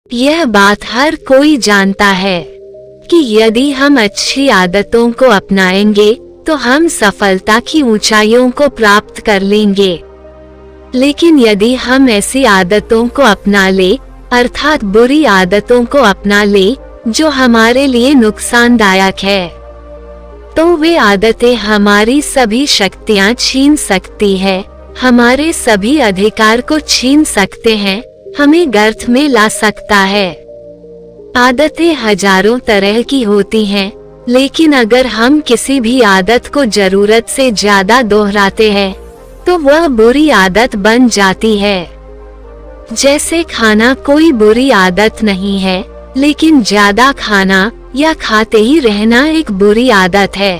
यह बात हर कोई जानता है कि यदि हम अच्छी आदतों को अपनाएंगे तो हम सफलता की ऊंचाइयों को प्राप्त कर लेंगे। लेकिन यदि हम ऐसी आदतों को अपना ले, अर्थात बुरी आदतों को अपना ले जो हमारे लिए नुकसानदायक है, तो वे आदतें हमारी सभी शक्तियां छीन सकती है, हमारे सभी अधिकार को छीन सकते हैं, हमें गर्त में ला सकता है। आदतें हजारों तरह की होती हैं, लेकिन अगर हम किसी भी आदत को जरूरत से ज्यादा दोहराते हैं तो वह बुरी आदत बन जाती है। जैसे खाना कोई बुरी आदत नहीं है, लेकिन ज्यादा खाना या खाते ही रहना एक बुरी आदत है।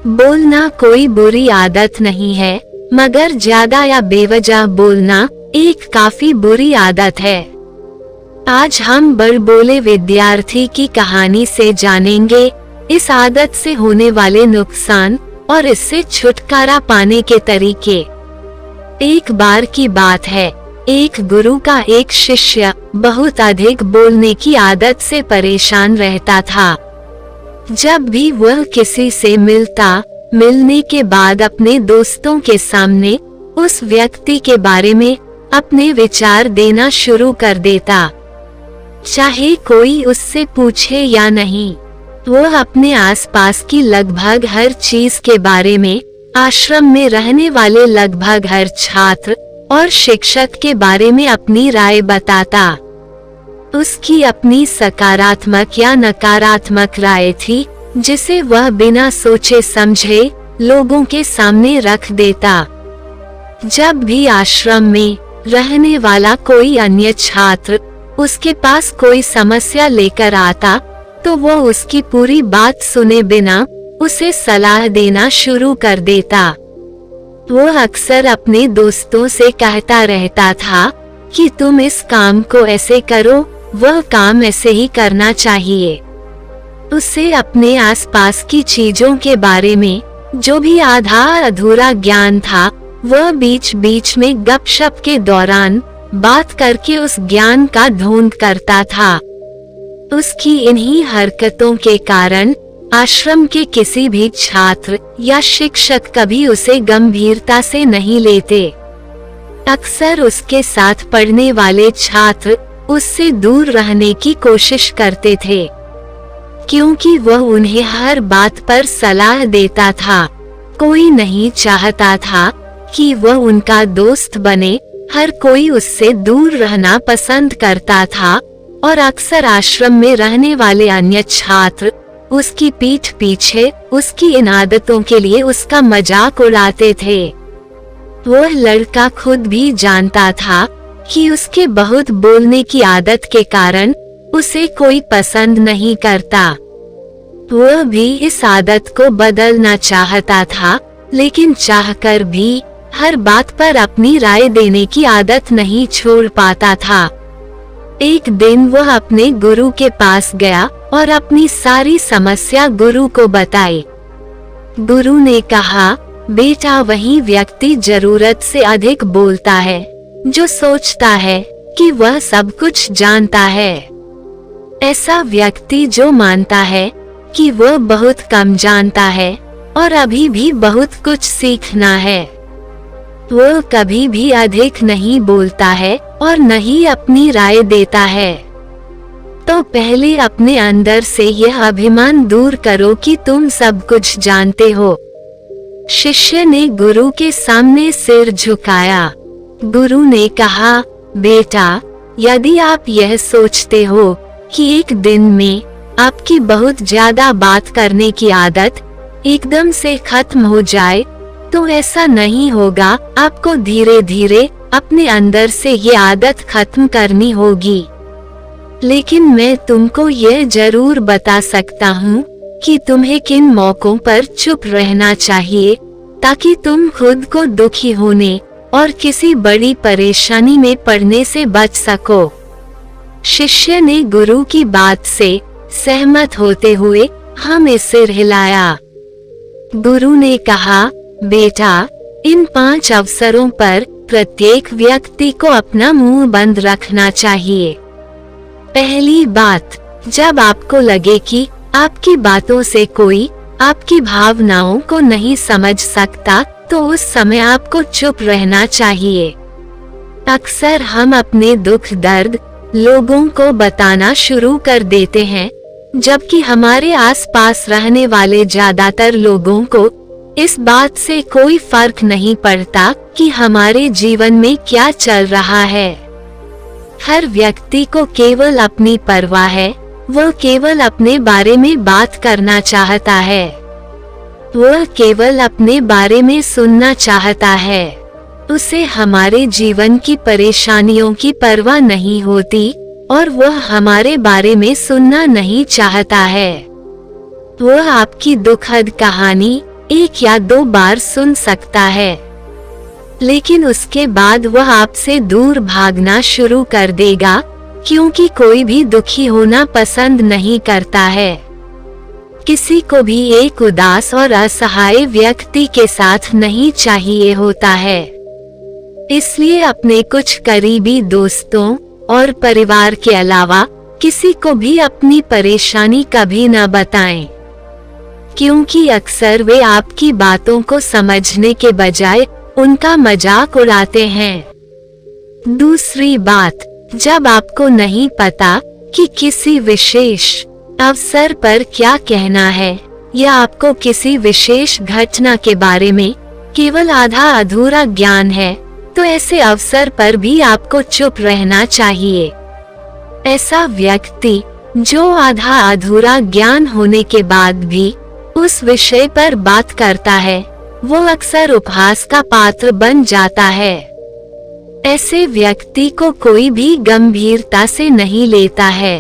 बोलना कोई बुरी आदत नहीं है, मगर ज्यादा या बेवजह बोलना एक काफी बुरी आदत है। आज हम बड़बोले विद्यार्थी की कहानी से जानेंगे इस आदत से होने वाले नुकसान और इससे छुटकारा पाने के तरीके। एक बार की बात है, एक गुरु का एक शिष्य बहुत अधिक बोलने की आदत से परेशान रहता था। जब भी वह किसी से मिलने के बाद अपने दोस्तों के सामने उस व्यक्ति के बारे में अपने विचार देना शुरू कर देता, चाहे कोई उससे पूछे या नहीं। वह अपने आसपास की लगभग हर चीज के बारे में, आश्रम में रहने वाले लगभग हर छात्र और शिक्षक के बारे में अपनी राय बताता। उसकी अपनी सकारात्मक या नकारात्मक राय थी, जिसे वह बिना सोचे समझे लोगों के सामने रख देता। जब भी आश्रम में रहने वाला कोई अन्य छात्र उसके पास कोई समस्या लेकर आता, तो वह उसकी पूरी बात सुने बिना उसे सलाह देना शुरू कर देता। वह अक्सर अपने दोस्तों से कहता रहता था कि तुम इस काम को ऐसे करो, वह काम ऐसे ही करना चाहिए। उसे अपने आसपास की चीजों के बारे में जो भी आधा अधूरा ज्ञान था, वह बीच बीच में गपशप के दौरान बात करके उस ज्ञान का ढोंग करता था। उसकी इन्हीं हरकतों के कारण आश्रम के किसी भी छात्र या शिक्षक कभी उसे गंभीरता से नहीं लेते। अक्सर उसके साथ पढ़ने वाले छात्र उससे दूर रहने की कोशिश करते थे, क्योंकि वह उन्हें हर बात पर सलाह देता था। कोई नहीं चाहता था कि वह उनका दोस्त बने, हर कोई उससे दूर रहना पसंद करता था और अक्सर आश्रम में रहने वाले अन्य छात्र उसकी पीठ पीछे उसकी इन आदतों के लिए उसका मजाक उड़ाते थे। वह लड़का खुद भी जानता था कि उसके बहुत बोलने की आदत के कारण उसे कोई पसंद नहीं करता। वह भी इस आदत को बदलना चाहता था, लेकिन चाहकर भी हर बात पर अपनी राय देने की आदत नहीं छोड़ पाता था। एक दिन वह अपने गुरु के पास गया और अपनी सारी समस्या गुरु को बताई। गुरु ने कहा, बेटा, वही व्यक्ति जरूरत से अधिक बोलता है जो सोचता है कि वह सब कुछ जानता है। ऐसा व्यक्ति जो मानता है कि वह बहुत कम जानता है और अभी भी बहुत कुछ सीखना है, वह कभी भी अधिक नहीं बोलता है और नहीं अपनी राय देता है। तो पहले अपने अंदर से यह अभिमान दूर करो कि तुम सब कुछ जानते हो। शिष्य ने गुरु के सामने सिर झुकाया। गुरु ने कहा, बेटा, यदि आप यह सोचते हो कि एक दिन में आपकी बहुत ज्यादा बात करने की आदत एकदम से खत्म हो जाए, तो ऐसा नहीं होगा। आपको धीरे धीरे अपने अंदर से ये आदत खत्म करनी होगी। लेकिन मैं तुमको यह जरूर बता सकता हूँ कि तुम्हें किन मौकों पर चुप रहना चाहिए, ताकि तुम खुद को दुखी होने और किसी बड़ी परेशानी में पड़ने से बच सको। शिष्य ने गुरु की बात से सहमत होते हुए हमें सिर हिलाया। गुरु ने कहा, बेटा, इन 5 अवसरों पर प्रत्येक व्यक्ति को अपना मुंह बंद रखना चाहिए। पहली बात, जब आपको लगे कि आपकी बातों से कोई आपकी भावनाओं को नहीं समझ सकता, तो उस समय आपको चुप रहना चाहिए। अक्सर हम अपने दुख दर्द लोगों को बताना शुरू कर देते हैं, जबकि हमारे आसपास रहने वाले ज्यादातर लोगों को इस बात से कोई फर्क नहीं पड़ता कि हमारे जीवन में क्या चल रहा है। हर व्यक्ति को केवल अपनी परवाह है, वह केवल अपने बारे में बात करना चाहता है, वह केवल अपने बारे में सुनना चाहता है। उसे हमारे जीवन की परेशानियों की परवाह नहीं होती और वह हमारे बारे में सुनना नहीं चाहता है। वह आपकी दुखद कहानी 1 या 2 बार सुन सकता है, लेकिन उसके बाद वह आपसे दूर भागना शुरू कर देगा, क्योंकि कोई भी दुखी होना पसंद नहीं करता है। किसी को भी एक उदास और असहाय व्यक्ति के साथ नहीं चाहिए होता है। इसलिए अपने कुछ करीबी दोस्तों और परिवार के अलावा किसी को भी अपनी परेशानी कभी न बताएं, क्योंकि अक्सर वे आपकी बातों को समझने के बजाय उनका मजाक उड़ाते हैं। दूसरी बात, जब आपको नहीं पता कि किसी विशेष अवसर पर क्या कहना है या आपको किसी विशेष घटना के बारे में केवल आधा अधूरा ज्ञान है, तो ऐसे अवसर पर भी आपको चुप रहना चाहिए। ऐसा व्यक्ति जो आधा अधूरा ज्ञान होने के बाद भी उस विषय पर बात करता है, वो अक्सर उपहास का पात्र बन जाता है। ऐसे व्यक्ति को कोई भी गंभीरता से नहीं लेता है।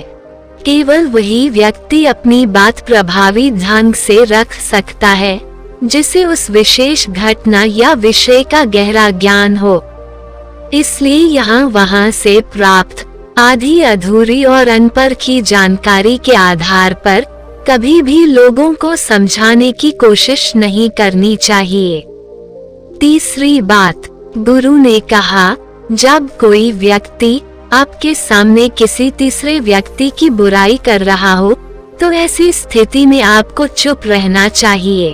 केवल वही व्यक्ति अपनी बात प्रभावी ढंग से रख सकता है जिसे उस विशेष घटना या विषय का गहरा ज्ञान हो। इसलिए यहाँ वहाँ से प्राप्त आधी अधूरी और अनपरखी जानकारी के आधार पर कभी भी लोगों को समझाने की कोशिश नहीं करनी चाहिए। तीसरी बात, गुरु ने कहा, जब कोई व्यक्ति आपके सामने किसी तीसरे व्यक्ति की बुराई कर रहा हो, तो ऐसी स्थिति में आपको चुप रहना चाहिए।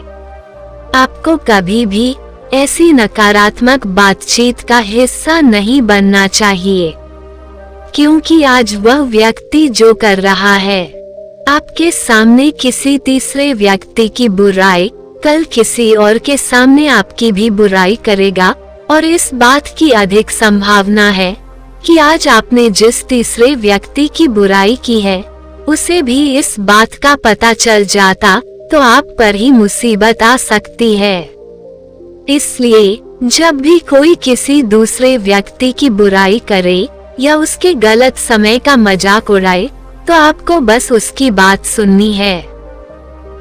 आपको कभी भी ऐसी नकारात्मक बातचीत का हिस्सा नहीं बनना चाहिए, क्योंकि आज वह व्यक्ति जो कर रहा है आपके सामने किसी तीसरे व्यक्ति की बुराई, कल किसी और के सामने आपकी भी बुराई करेगा, और इस बात की अधिक संभावना है कि आज आपने जिस तीसरे व्यक्ति की बुराई की है उसे भी इस बात का पता चल जाता तो आप पर ही मुसीबत आ सकती है। इसलिए जब भी कोई किसी दूसरे व्यक्ति की बुराई करे या उसके गलत समय का मजाक उड़ाए, तो आपको बस उसकी बात सुननी है,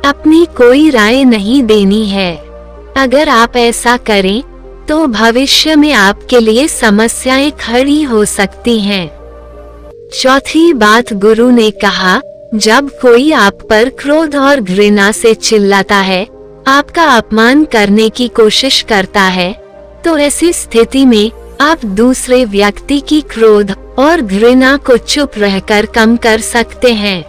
अपनी कोई राय नहीं देनी है। अगर आप ऐसा करें तो भविष्य में आपके लिए समस्याएं खड़ी हो सकती हैं। चौथी बात, गुरु ने कहा, जब कोई आप पर क्रोध और घृणा से चिल्लाता है, आपका अपमान करने की कोशिश करता है, तो ऐसी स्थिति में आप दूसरे व्यक्ति की क्रोध और घृणा को चुप रहकर कम कर सकते हैं।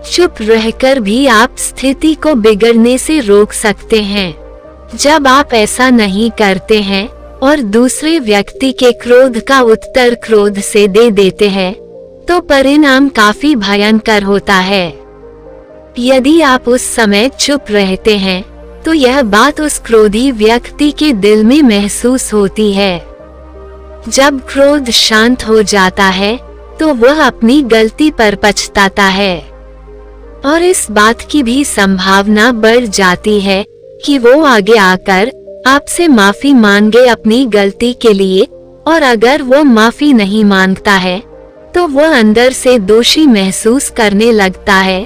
चुप रहकर भी आप स्थिति को बिगड़ने से रोक सकते हैं। जब आप ऐसा नहीं करते हैं और दूसरे व्यक्ति के क्रोध का उत्तर क्रोध से दे देते हैं, तो परिणाम काफी भयंकर होता है। यदि आप उस समय चुप रहते हैं, तो यह बात उस क्रोधी व्यक्ति के दिल में महसूस होती है। जब क्रोध शांत हो जाता है, तो वह अपनी गलती पर पछताता है, और इस बात की भी संभावना बढ़ जाती है कि वो आगे आकर आपसे माफी मांगे अपनी गलती के लिए, और अगर वो माफी नहीं मांगता है तो वह अंदर से दोषी महसूस करने लगता है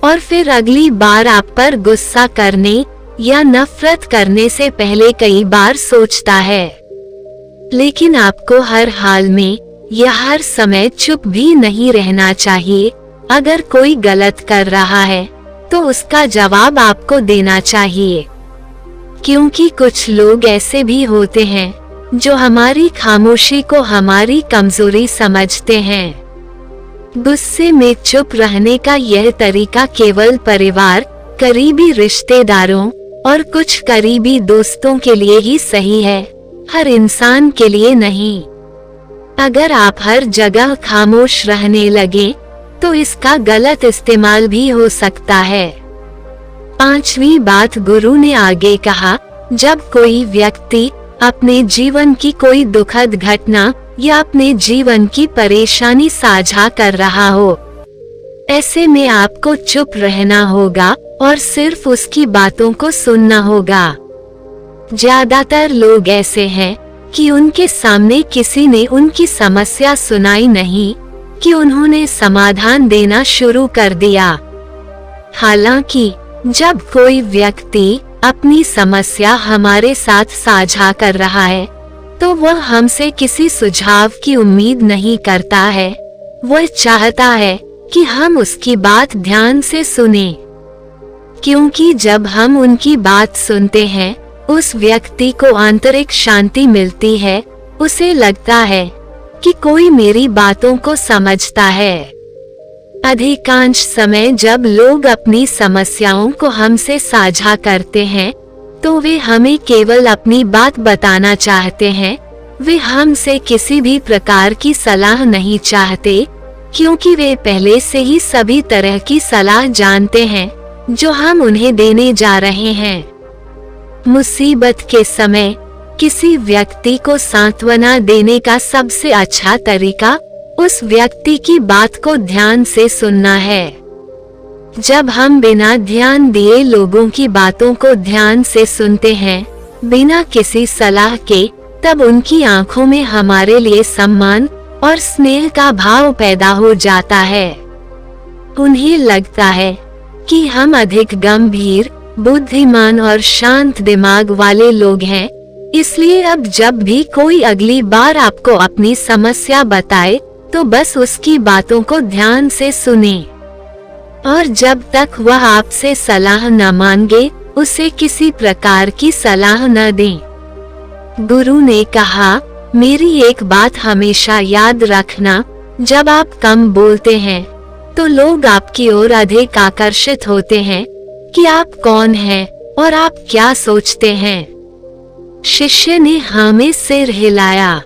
और फिर अगली बार आप पर गुस्सा करने या नफरत करने से पहले कई बार सोचता है। लेकिन आपको हर हाल में या हर समय चुप भी नहीं रहना चाहिए। अगर कोई गलत कर रहा है तो उसका जवाब आपको देना चाहिए, क्योंकि कुछ लोग ऐसे भी होते हैं जो हमारी खामोशी को हमारी कमजोरी समझते हैं। गुस्से में चुप रहने का यह तरीका केवल परिवार, करीबी रिश्तेदारों और कुछ करीबी दोस्तों के लिए ही सही है, हर इंसान के लिए नहीं। अगर आप हर जगह खामोश रहने लगे तो इसका गलत इस्तेमाल भी हो सकता है। 5वीं बात, गुरु ने आगे कहा, जब कोई व्यक्ति अपने जीवन की कोई दुखद घटना या अपने जीवन की परेशानी साझा कर रहा हो, ऐसे में आपको चुप रहना होगा और सिर्फ उसकी बातों को सुनना होगा। ज्यादातर लोग ऐसे हैं कि उनके सामने किसी ने उनकी समस्या सुनाई नहीं कि उन्होंने समाधान देना शुरू कर दिया। हालांकि जब कोई व्यक्ति अपनी समस्या हमारे साथ साझा कर रहा है तो वह हमसे किसी सुझाव की उम्मीद नहीं करता है, वह चाहता है कि हम उसकी बात ध्यान से सुनें। क्योंकि जब हम उनकी बात सुनते हैं, उस व्यक्ति को आंतरिक शांति मिलती है, उसे लगता है कि कोई मेरी बातों को समझता है। अधिकांश समय जब लोग अपनी समस्याओं को हमसे साझा करते हैं तो वे हमें केवल अपनी बात बताना चाहते हैं, वे हमसे किसी भी प्रकार की सलाह नहीं चाहते, क्योंकि वे पहले से ही सभी तरह की सलाह जानते हैं जो हम उन्हें देने जा रहे हैं। मुसीबत के समय किसी व्यक्ति को सांत्वना देने का सबसे अच्छा तरीका उस व्यक्ति की बात को ध्यान से सुनना है। जब हम बिना ध्यान दिए लोगों की बातों को ध्यान से सुनते हैं, बिना किसी सलाह के, तब उनकी आंखों में हमारे लिए सम्मान और स्नेह का भाव पैदा हो जाता है। उन्हें लगता है कि हम अधिक गंभीर, बुद्धिमान और शांत दिमाग वाले लोग हैं, इसलिए अब जब भी कोई अगली बार आपको अपनी समस्या बताए तो बस उसकी बातों को ध्यान से सुनें। और जब तक वह आपसे सलाह न मांगे, उसे किसी प्रकार की सलाह न दें। गुरु ने कहा, मेरी एक बात हमेशा याद रखना, जब आप कम बोलते हैं तो लोग आपकी ओर अधिक आकर्षित होते हैं कि आप कौन हैं और आप क्या soचते हैं। शिष्य ने हाँ में सिर हिलाया।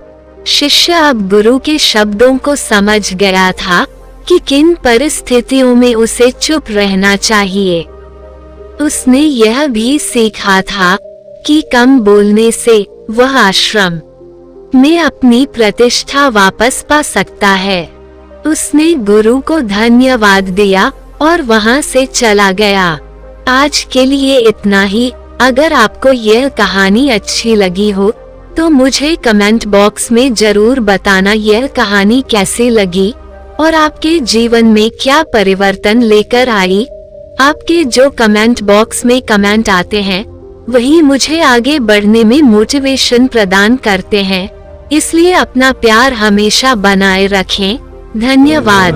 शिष्य अब गुरु के शब्दों को समझ गया था कि किन परिस्थितियों में उसे चुप रहना चाहिए। उसने यह भी सीखा था कि कम बोलने से वह आश्रम में अपनी प्रतिष्ठा वापस पा सकता है। उसने गुरु को धन्यवाद दिया और वहां से चला गया। आज के लिए इतना ही। अगर आपको यह कहानी अच्छी लगी हो तो मुझे कमेंट बॉक्स में जरूर बताना यह कहानी कैसी लगी और आपके जीवन में क्या परिवर्तन लेकर आई। आपके जो कमेंट बॉक्स में कमेंट आते हैं वही मुझे आगे बढ़ने में मोटिवेशन प्रदान करते हैं, इसलिए अपना प्यार हमेशा बनाए रखें। धन्यवाद।